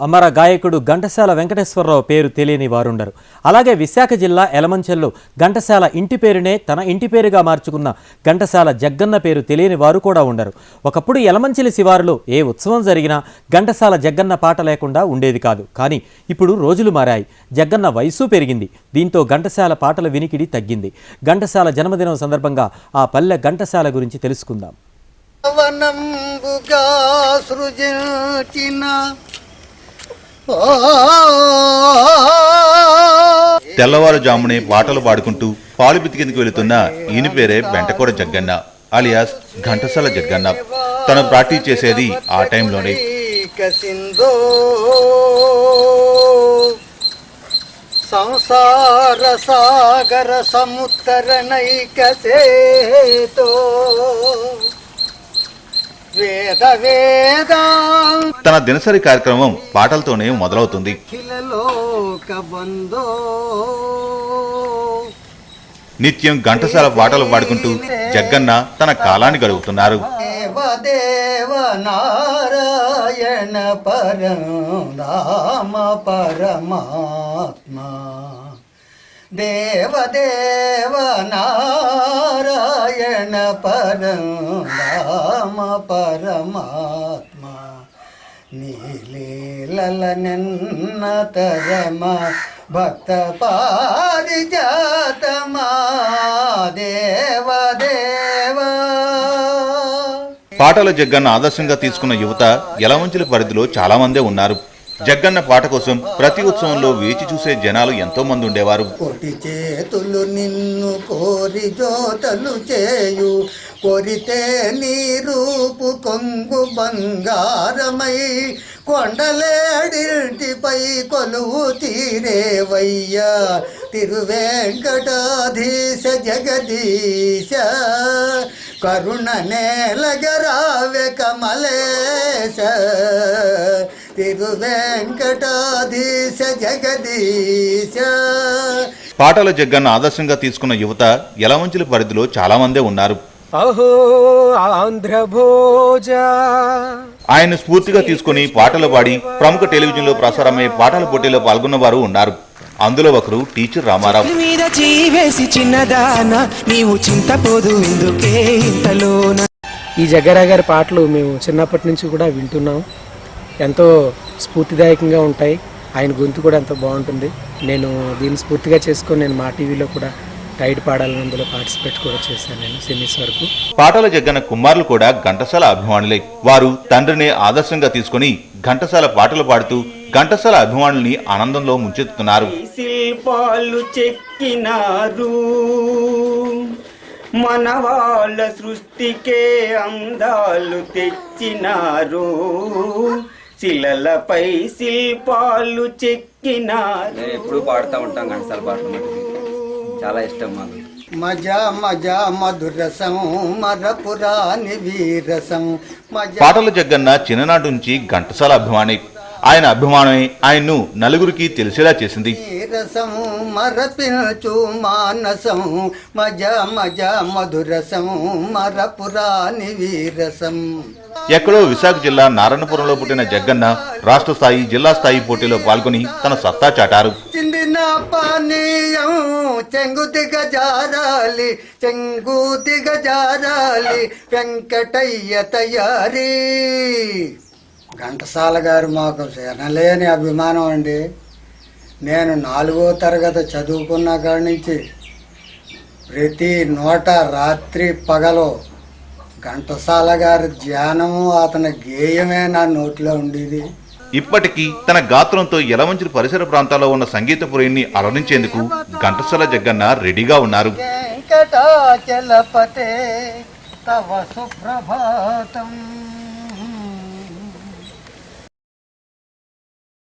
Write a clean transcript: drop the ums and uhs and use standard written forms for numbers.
అమర గాయకుడు ఘంటసాల వెంకటేశ్వరరావు పేరు తెలియని వారుండరు. అలాగే విశాఖ జిల్లా ఎలమంచల్లో ఘంటసాల ఇంటి పేరునే తన ఇంటి పేరుగా మార్చుకున్న ఘంటసాల జగ్గన్న పేరు తెలియని వారు కూడా ఉండరు. ఒకప్పుడు ఎలమంచిలి శివారులో ఏ ఉత్సవం జరిగినా ఘంటసాల జగ్గన్న పాట లేకుండా ఉండేది కాదు. కానీ ఇప్పుడు రోజులు మారాయి. జగ్గన్న వయసు పెరిగింది. దీంతో ఘంటసాల పాటల వినికిడి తగ్గింది. ఘంటసాల జన్మదినం సందర్భంగా ఆ పల్లె ఘంటసాల గురించి తెలుసుకుందాం. తెల్లవారుజామునే పాటలు పాడుకుంటూ పాలు బితికిందుకు వెళుతున్న ఈయన పేరే బెంటకూర జగ్గన్న అలియాస్ ఘంటసాల జగ్గన్న. తను ప్రాక్టీస్ చేసేది ఆ టైంలోనే. సంసార సాగర సముత్తరణైక సేతో వేద వేద. తన దినసరి కార్యక్రమం పాటలతోనే మొదలవుతుంది. నిత్యం ఘంటసాల పాటలు పాడుకుంటూ జగ్గన్న తన కాలాన్ని గడుపుతున్నారు. దేవ నారాయణ పరం రామ పరమాత్మ దేవదేవ నారాయణ పరం రామ పరమాత్మ నీలీలల నిన్నతరమ భక్త పారిజాతమా దేవదేవ. పాటల జగ్గన్న ఆదర్శంగా తీసుకున్న యువత యలమంచిలి పరిధిలో చాలా మందే ఉన్నారు. జగ్గన్న పాట కోసం ప్రతి ఉత్సవంలో వేచి చూసే జనాలు ఎంతో మంది ఉండేవారు. కోటి చేతులు నిన్ను కోరి జోతలు చేయు కోరితే నీ రూపు కొంగు బంగారమై కొండలేడింటిపై కొలువు తీరేవయ్యా తిరువేంకటాధీశ జగదీశ కరుణ నేలగరావె కమలేశ తిరువేంకటాధీశ జగదీశ. పాటల జగ్గన్న ఆదర్శంగా తీసుకున్న యువత యలమంచిలి పరిధిలో చాలా మందే ఉన్నారు. అహో ఆంధ్రభోజ ఆయన స్ఫూర్తిగా తీసుకుని పాటలు పాడి ప్రముఖ టెలివిజన్లో ప్రసారమయ్యే పాటల పోటీలో పాల్గొన్న వారు ఉన్నారు. అందులో ఒకరు టీచర్ రామారావు. ఈ జగ్గారావు గారి పాటలు మేము చిన్నప్పటి నుంచి కూడా వింటున్నాం. ఎంతో స్ఫూర్తిదాయకంగా ఉంటాయి. ఆయన గొంతు కూడా ఎంతో బాగుంటుంది. నేను దీన్ని స్ఫూర్తిగా చేసుకొని నేను మా టీవీలో కూడా టైడ్ పాడాలని అందులో పార్టిసిపేట్ కూడా చేశాను నేను సెమీస్ వరకు. పాటల జగ్గన్న కుమారులు కూడా ఘంటసాల అభిమానులే. వారు తండ్రిని ఆదర్శంగా తీసుకుని ఘంటసాల పాటలు పాడుతూ ఘంటసాల అభిమానుల్ని ఆనందంలో ముంచెత్తుతున్నారు. శిల్పాలు చెక్కినారు మన వాళ్ళ సృష్టికే అందాలు తెచ్చినారు శిలలపై శిల్పాలు చెక్కినారు. నేను ఎప్పుడు పాడుతూ ఉంటాం ఘంటసాల పాటలు. చాలా ఇష్టం మాకు. మజా మజా మధురసం మరపురాని వీరసం. పాటల జగ్గన్న చిన్ననాటి నుంచి ఘంటసాల అభిమాని. ఆయన అభిమానమే ఆయన్ను నలుగురికి తెలిసేలా చేసింది. రసం మరపిల్చు మానసం మజా మజా మధురసం మరపురాని వీరసం. ఎక్కడో విశాఖ జిల్లా నారాయణపురంలో పుట్టిన జగ్గన్న రాష్ట్ర స్థాయి జిల్లా స్థాయి పోటీలో పాల్గొని తన సత్తా చాటారు. చిందిన పానీయం చెంగు దిగజారాలి చెంగు దిగజారాలి వెంకటయ్య తయారీ. ఘంటసాల గారు మాకు ఎనలేని అభిమానం అండి. నేను 4వ తరగతి చదువుకున్న కాడి నుంచి ప్రతి నోట రాత్రి పగలు ఘంటసాల గారి ధ్యానము అతని గేయమే నా నోట్లో ఉండేది. ఇప్పటికీ తన గాత్రంతో యలమంచిలి పరిసర ప్రాంతాల్లో ఉన్న సంగీత ప్రియుల్ని అలరించేందుకు ఘంటసాల జగ్గన్న రెడీగా ఉన్నారు. వెంకటాచలపతే తవ సుప్రభాతం.